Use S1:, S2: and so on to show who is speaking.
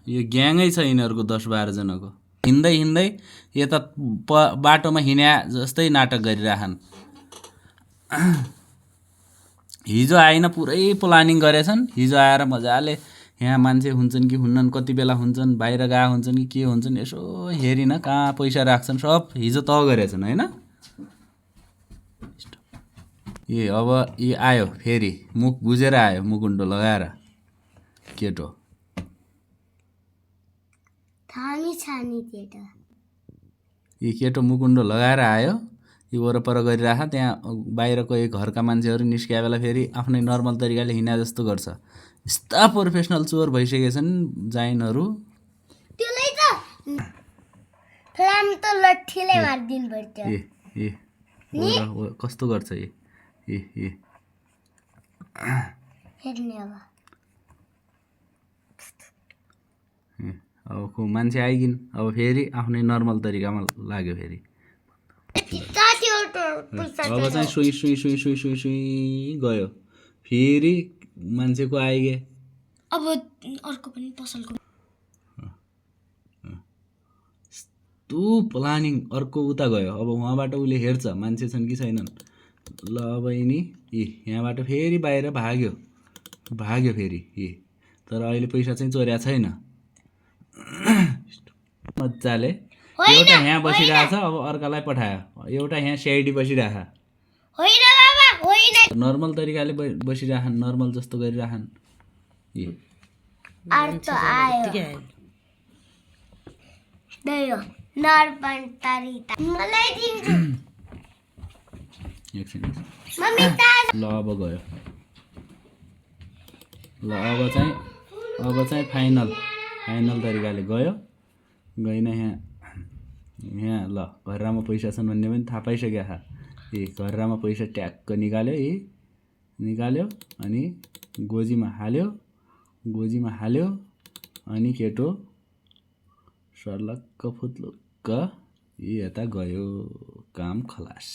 S1: यो ग्याङै छ यिनीहरूको 10-12 जनाको। हिँड्दै हिँड्दै यता बाटोमा हिँड्या जस्तै नाटक गरिराखन्। हिजो आइन पुरै प्लानिङ गरेछन्। हिजो आएर मजाले यहाँ मान्छे हुन्छन् कि हुन्नन्, कति बेला हुन्छन्, बाहिर गए हुन्छन् कि के हुन्छन्, यसो हेरिन कहाँ पैसा राख्छन्, सब हिजो तह गरेछन् होइन। ए अब यी आयो फेरि मुख बुझेर आयो, मुकुन्डो लगाएर केटो। यी केटो मुकुन्डो लगाएर आयो, यी वरपर गरिराख। त्यहाँ बाहिरको एक घरका मान्छेहरू निस्किया बेला फेरि आफ्नै नर्मल तरिकाले हिँड्या जस्तो गर्छ। यस्ता प्रोफेसनल चोर भइसकेछन् जाइनहरू। कस्तो गर्छ अब को मान्छे आइगिन्। अब फेरि आफ्नै नर्मल तरिकामा लाग्यो। फेरि अब चाहिँ सुई सुई सुई सुई सुई सुई गयो। फेरि मान्छेको आइगे। अब अर्को पनि पसलको तु प्लानिङ अर्को उता गयो। अब उहाँबाट उसले हेर्छ मान्छे छन् कि छैनन्। ल अब यिनी यहाँबाट फेरि बाहिर भाग्यो फेरि तर अहिले पैसा चाहिँ चोर्या छैन। मजाले एउटा यहाँ बसिरहेछ, अब अर्कालाई पठायो। एउटा यहाँ सिआइडी बसिरह, नर्मल तरिकाले बसिरहन्, नर्मल जस्तो गरिरहन्। ल अब गयो। ल अब चाहिँ फाइनल तरिकाले गयो। गइन यहाँ ल घरमा पैसा छन् भन्ने पनि थाहा पाइसक्यो। घरमा पैसा ट्याक्क निकाल्यो अनि गोजीमा हाल्यो अनि केटो सर्लक्क फुत्लुक्क यता गयो। काम खलास।